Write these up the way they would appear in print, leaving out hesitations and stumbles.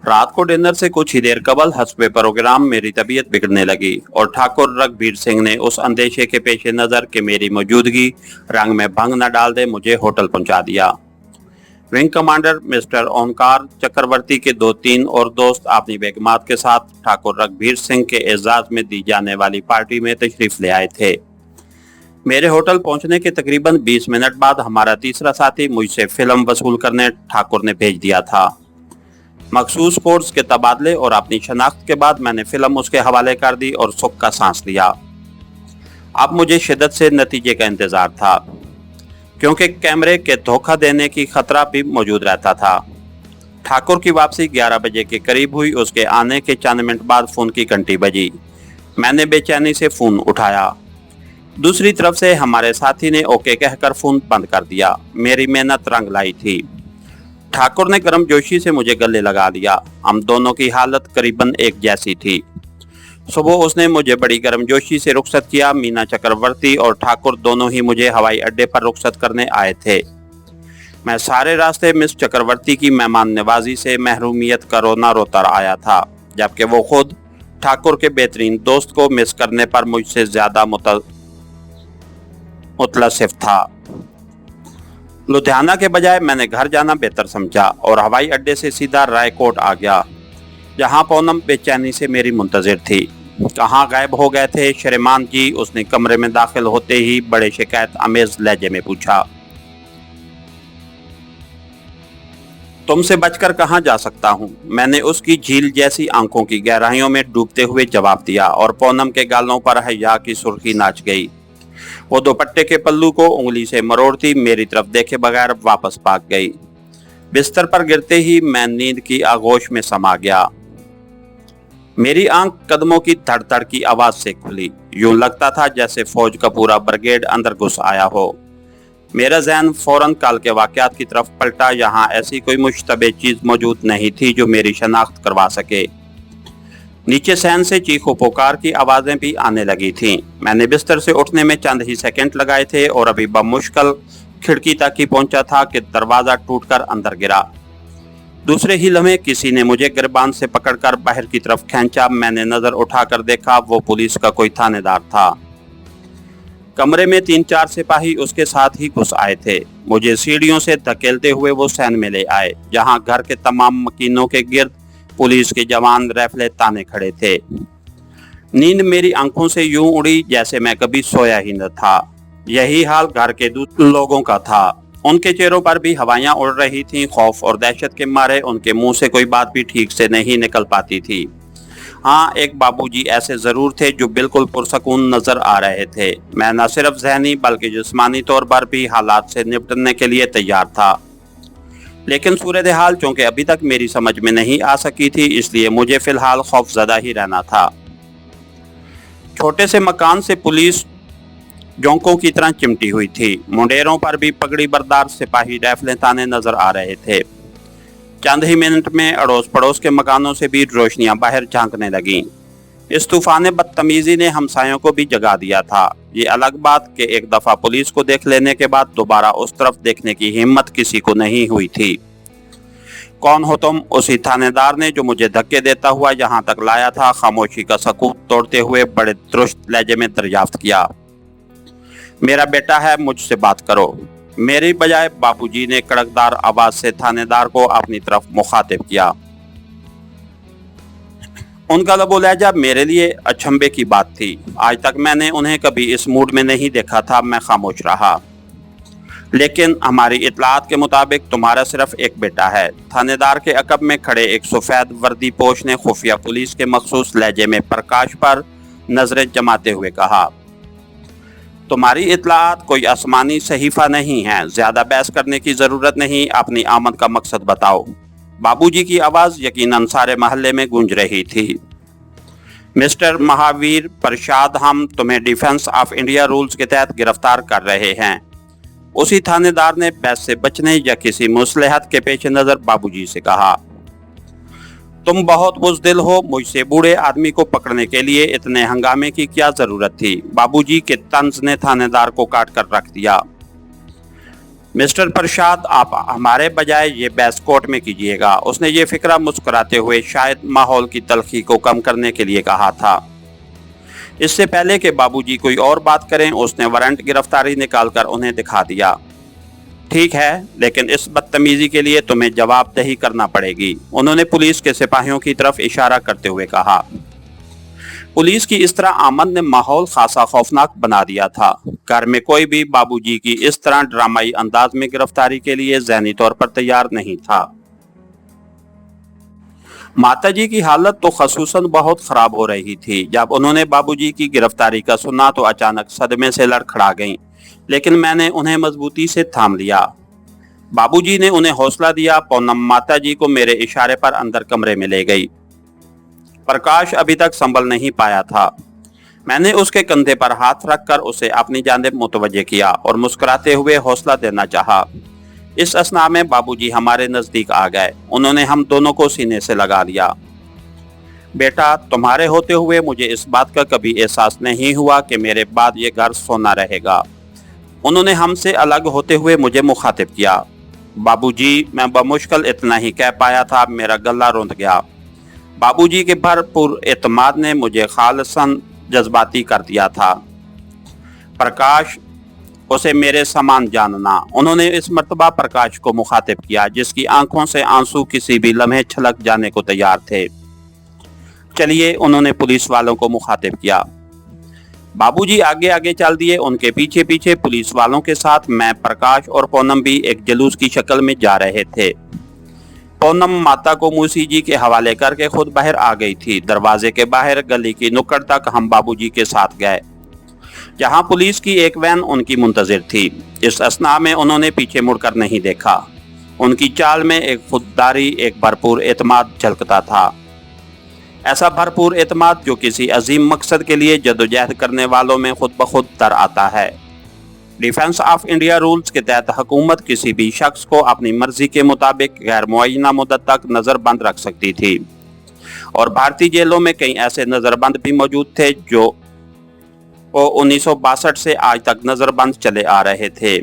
रात को डिनर से कुछ ही देर कबल हस्बे प्रोग्राम मेरी तबीयत बिगड़ने लगी और ठाकुर रघबीर सिंह ने उस अंदेशे के पेश नज़र कि मेरी मौजूदगी रंग में भंग न डाल दे मुझे होटल पहुंचा दिया। विंग कमांडर मिस्टर ओंकार चक्रवर्ती के 2-3 और दोस्त अपनी बेगमात के साथ ठाकुर रघबीर सिंह के एजाज में दी जाने वाली पार्टी में तशरीफ ले आए थे। मेरे होटल पहुंचने के तकरीबन 20 मिनट बाद हमारा तीसरा साथी मुझसे फिल्म वसूल करने ठाकुर ने भेज दिया था। मखसूस कोर्स के तबादले और अपनी शनाख्त के बाद मैंने फिल्म उसके हवाले कर दी और सुख का सांस लिया। अब मुझे शिद्दत से नतीजे का इंतजार था, क्योंकि कैमरे के धोखा देने की खतरा भी मौजूद रहता था। ठाकुर की वापसी 11 बजे के करीब हुई। उसके आने के चंद मिनट बाद फ़ोन की घंटी बजी। मैंने बेचैनी से फ़ोन उठाया। दूसरी तरफ से हमारे साथी ने ओके कहकर फ़ोन बंद कर दिया। मेरी मेहनत रंग लाई थी। ठाकुर ने गर्मजोशी से मुझे गले लगा लिया। हम दोनों की हालत करीबन एक जैसी थी। सुबह उसने मुझे बड़ी गर्मजोशी से रुखसत किया। मीना चक्रवर्ती और ठाकुर दोनों ही मुझे हवाई अड्डे पर रुखसत करने आए थे। मैं सारे रास्ते मिस चक्रवर्ती की मेहमान नवाजी से महरूमियत का रोना रोता आया था, जबकि वो खुद ठाकुर के बेहतरीन दोस्त को मिस करने पर मुझसे ज्यादा मुतलसिफ था। लुधियाना के बजाय मैंने घर जाना बेहतर समझा और हवाई अड्डे से सीधा रायकोट आ गया, जहां पूनम बेचैनी से मेरी मुंतजिर थी। कहाँ गायब हो गए थे श्रीमान जी? उसने कमरे में दाखिल होते ही बड़े शिकायत आमेज लहजे में पूछा। तुमसे बचकर कहाँ जा सकता हूँ? मैंने उसकी झील जैसी आंखों की गहराइयों में डूबते हुए जवाब दिया और पूनम के गालों पर हया की सुर्खी नाच गई। वो दुपट्टे के पल्लू को उंगली से मरोड़ती मेरी तरफ देखे बगैर वापस भाग गई। बिस्तर पर गिरते ही मैं नींद की आगोश में समा गया। मेरी आंख कदमों की धड़-धड़ की आवाज से खुली। यूं लगता था जैसे फौज का पूरा ब्रिगेड अंदर घुस आया हो। मेरा ज़हन फौरन कल के वाकयात की तरफ पलटा। यहाँ ऐसी कोई मुश्तबे चीज मौजूद नहीं थी जो मेरी शनाख्त करवा सके। नीचे सहन से चीखों पुकार की आवाजें भी आने लगी थीं। मैंने बिस्तर से उठने में चंद ही सेकंड लगाए थे और अभी बमुश्किल खिड़की तक ही पहुंचा था कि दरवाजा टूटकर अंदर गिरा। दूसरे ही लम्हे किसी ने मुझे गिरबान से पकड़कर बाहर की तरफ खींचा। मैंने नजर उठाकर देखा, वो पुलिस का कोई थानेदार था। कमरे में 3-4 सिपाही उसके साथ ही घुस आए थे। मुझे सीढ़ियों से धकेलते हुए वो सैन में ले आए, जहां घर के तमाम मकीनों के गिर्द पुलिस के जवान रैफले ताने खड़े थे। नींद मेरी आंखों से यूं उड़ी जैसे मैं कभी सोया ही न था। यही हाल घर के दूसरे लोगों का था। उनके चेहरों पर भी हवाइयां उड़ रही थीं। खौफ और दहशत के मारे उनके मुंह से कोई बात भी ठीक से नहीं निकल पाती थी। हाँ, एक बाबूजी ऐसे जरूर थे जो बिल्कुल पुरसकून नजर आ रहे थे। मैं न सिर्फ ज़हनी बल्कि जिस्मानी तौर पर भी हालात से निपटने के लिए तैयार था। लेकिन सूरत हाल चूंकि अभी तक मेरी समझ में नहीं आ सकी थी, इसलिए मुझे फिलहाल खौफजदा ही रहना था। छोटे से मकान से पुलिस जोंकों की तरह चिमटी हुई थी। मुंडेरों पर भी पगड़ी बरदार सिपाही रैफलें ताने नजर आ रहे थे। चंद ही मिनट में अड़ोस पड़ोस के मकानों से भी रोशनियां बाहर झांकने लगीं। इस तूफान बदतमीजी ने हमसायों को भी जगा दिया था। ये अलग बात कि एक दफा पुलिस को देख लेने के बाद दोबारा उस तरफ देखने की हिम्मत किसी को नहीं हुई थी। कौन हो तुम? उसी थानेदार ने जो मुझे धक्के देता हुआ यहाँ तक लाया था, खामोशी का सकूत तोड़ते हुए बड़े दुरुस्त लहजे में दरियाफ्त किया। मेरा बेटा है, मुझसे बात करो। मेरी बजाय बाबूजी ने कड़कदार आवाज से थानेदार को अपनी तरफ मुखातिब किया। उनका लबो लहजा मेरे लिए अचंभे की बात थी। आज तक मैंने उन्हें कभी इस मूड में नहीं देखा था। मैं खामोश रहा। लेकिन हमारी इतलात के मुताबिक तुम्हारा सिर्फ एक बेटा है। थानेदार के अकब में खड़े एक सफेद वर्दी पोश ने खुफिया पुलिस के मखसूस लहजे में प्रकाश पर नजरें जमाते हुए कहा। तुम्हारी इतलात कोई आसमानी सहीफा नहीं है। ज्यादा बहस करने की जरूरत नहीं। अपनी आमद का मकसद बताओ। बाबूजी की आवाज यकीनन सारे महल्ले में गूंज रही थी। मिस्टर महावीर प्रसाद, हम तुम्हें डिफेंस ऑफ इंडिया रूल्स के तहत गिरफ्तार कर रहे हैं। उसी थानेदार ने बहस से बचने या किसी मुसलहत के पेश नजर बाबूजी से कहा। तुम बहुत बुज़दिल हो। मुझसे बूढ़े आदमी को पकड़ने के लिए इतने हंगामे की क्या जरूरत थी? बाबूजी के तंज ने थानेदार को काट कर रख दिया। मिस्टर प्रसाद, आप हमारे बजाय ये बहस कोर्ट में कीजिएगा। उसने ये फिक्रा मुस्कुराते हुए शायद माहौल की तलखी को कम करने के लिए कहा था। इससे पहले कि बाबूजी कोई और बात करें, उसने वारंट गिरफ्तारी निकालकर उन्हें दिखा दिया। ठीक है, लेकिन इस बदतमीजी के लिए तुम्हें जवाबदेही करना पड़ेगी, उन्होंने पुलिस के सिपाहियों की तरफ इशारा करते हुए कहा। पुलिस की इस तरह आमद ने माहौल खासा खौफनाक बना दिया था। घर में कोई भी बाबूजी की इस तरह ड्रामाई अंदाज में गिरफ्तारी के लिए ज़हनी तौर पर तैयार नहीं था। माताजी की हालत तो खसूसन बहुत खराब हो रही थी। जब उन्होंने बाबूजी की गिरफ्तारी का सुना तो अचानक सदमे से लड़खड़ा गईं, लेकिन मैंने उन्हें मजबूती से थाम लिया। बाबूजी ने उन्हें हौसला दिया। पूनम माताजी को मेरे इशारे पर अंदर कमरे में ले गई। प्रकाश अभी तक संभल नहीं पाया था। मैंने उसके कंधे पर हाथ रखकर उसे अपनी जानिब मुतवज्जे किया और मुस्कुराते हुए हौसला देना चाहा। इस असना में बाबूजी हमारे नजदीक आ गए। उन्होंने हम दोनों को सीने से लगा लिया। बेटा, तुम्हारे होते हुए मुझे इस बात का कभी एहसास नहीं हुआ कि मेरे बाद ये घर सोना रहेगा। उन्होंने हमसे अलग होते हुए मुझे मुखातिब किया। बाबूजी, मैं बमुश्किल इतना ही कह पाया था, मेरा गला रुंध गया। बाबूजी के भरपूर एतमाद ने मुझे खालिसन जज्बाती कर दिया था। प्रकाश, उसे मेरे समान जानना, उन्होंने इस मर्तबा प्रकाश को मुखातिब किया, जिसकी आंखों से आंसू किसी भी लम्हे छलक जाने को तैयार थे। चलिए, उन्होंने पुलिस वालों को मुखातिब किया। बाबूजी आगे आगे चल दिए। उनके पीछे पीछे पुलिस वालों के साथ मैं, प्रकाश और पूनम भी एक जुलूस की शक्ल में जा रहे थे। पूनम माता को मूसी जी के हवाले करके खुद बाहर आ गई थी। दरवाजे के बाहर गली की नुक्कड़ तक हम बाबूजी के साथ गए, जहां पुलिस की एक वैन उनकी मुंतजिर थी। इस असना में उन्होंने पीछे मुड़कर नहीं देखा। उनकी चाल में एक खुददारी, एक भरपूर एतमाद झलकता था। ऐसा भरपूर एतमाद जो किसी अजीम मकसद के लिए जदोजहद करने वालों में खुद ब खुद तर आता है। डिफेंस ऑफ इंडिया रूल्स के तहत हुकूमत किसी भी शख्स को अपनी मर्जी के मुताबिक गैर मुअय्यना मुद्दत तक नज़रबंद रख सकती थी, और भारतीय जेलों में कई ऐसे नज़रबंद भी मौजूद थे जो 1962 से आज तक नज़रबंद चले आ रहे थे।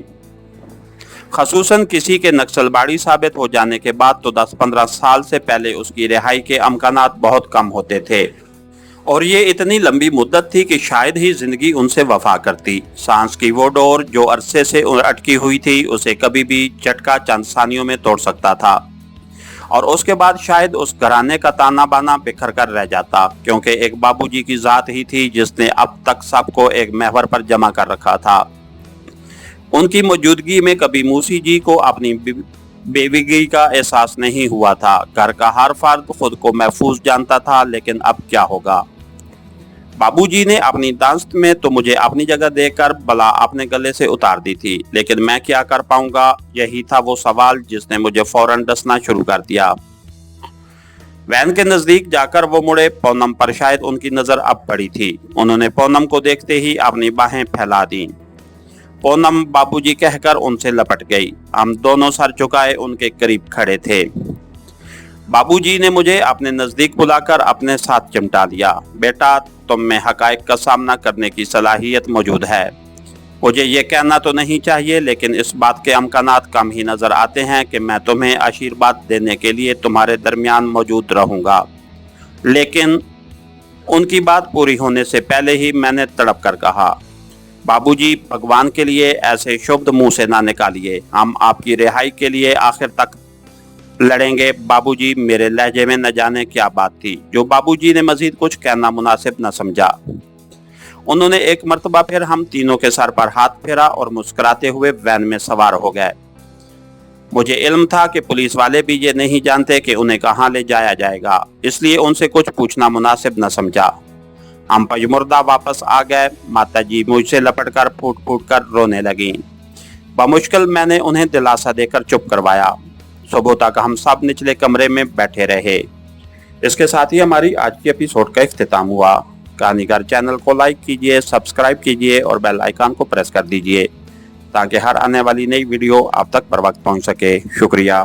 खसूसन किसी के नक्सलबाड़ी साबित हो जाने के बाद तो 10-15 साल से पहले उसकी रिहाई के अमकानात बहुत कम होते थे, और ये इतनी लंबी मुद्दत थी कि शायद ही जिंदगी उनसे वफा करती। सांस की वो डोर जो अरसे से अटकी हुई थी, उसे कभी भी झटका चंद सानियों में तोड़ सकता था, और उसके बाद शायद उस घराने का ताना बाना बिखर कर रह जाता, क्योंकि एक बाबूजी की जात ही थी जिसने अब तक सबको एक महवर पर जमा कर रखा था। उनकी मौजूदगी में कभी मूसी जी को अपनी बेविगी का एहसास नहीं हुआ था। घर का हर फर्द खुद को महफूज जानता था, लेकिन अब क्या होगा? बाबूजी ने अपनी दास्त में तो मुझे अपनी जगह देकर बला अपने गले से उतार दी थी, लेकिन मैं क्या कर पाऊंगा, यही था वो सवाल जिसने मुझे फौरन डसना शुरू कर दिया। वैन के नजदीक जाकर वो मुड़े। पूनम पर शायद उनकी नजर अब पड़ी थी। उन्होंने पूनम को देखते ही अपनी बाहें फैला दी। पूनम बाबूजी कहकर उनसे लपट गई। हम दोनों सर झुकाए उनके करीब खड़े थे। बाबूजी ने मुझे अपने नजदीक बुलाकर अपने साथ चिमटा लिया। बेटा, तुम में हकायक का सामना करने की सलाहियत मौजूद है। मुझे ये कहना तो नहीं चाहिए, लेकिन इस बात के अमकानात कम ही नजर आते हैं कि मैं तुम्हें आशीर्वाद देने के लिए तुम्हारे दरमियान मौजूद रहूंगा। लेकिन उनकी बात पूरी होने से पहले ही मैंने तड़प कर कहा, बाबूजी, भगवान के लिए ऐसे शब्द मुंह से ना निकालिए। हम आपकी रिहाई के लिए आखिर तक लड़ेंगे। बाबूजी, मेरे लहजे में न जाने क्या बात थी जो बाबूजी ने मजीद कुछ कहना मुनासिब न समझा। उन्होंने एक मर्तबा फिर हम तीनों के सर पर हाथ फेरा और मुस्कुराते हुए वैन में सवार हो गए। मुझे इल्म था कि पुलिस वाले भी ये नहीं जानते कि उन्हें कहाँ ले जाया जाएगा, इसलिए उनसे कुछ पूछना मुनासिब न समझा। हम पजमुर्दा वापस आ गए। माताजी मुझसे लपटकर फूट फूट कर रोने लगीं। बमुश्किल मैंने उन्हें दिलासा देकर चुप करवाया। सुबह तक हम सब निचले कमरे में बैठे रहे। इसके साथ ही हमारी आज की एपिसोड का इख्तिताम हुआ। कहानीगर चैनल को लाइक कीजिए, सब्सक्राइब कीजिए और बेल आइकन को प्रेस कर दीजिए ताकि हर आने वाली नई वीडियो आप तक बर वक्त पहुँच सके। शुक्रिया।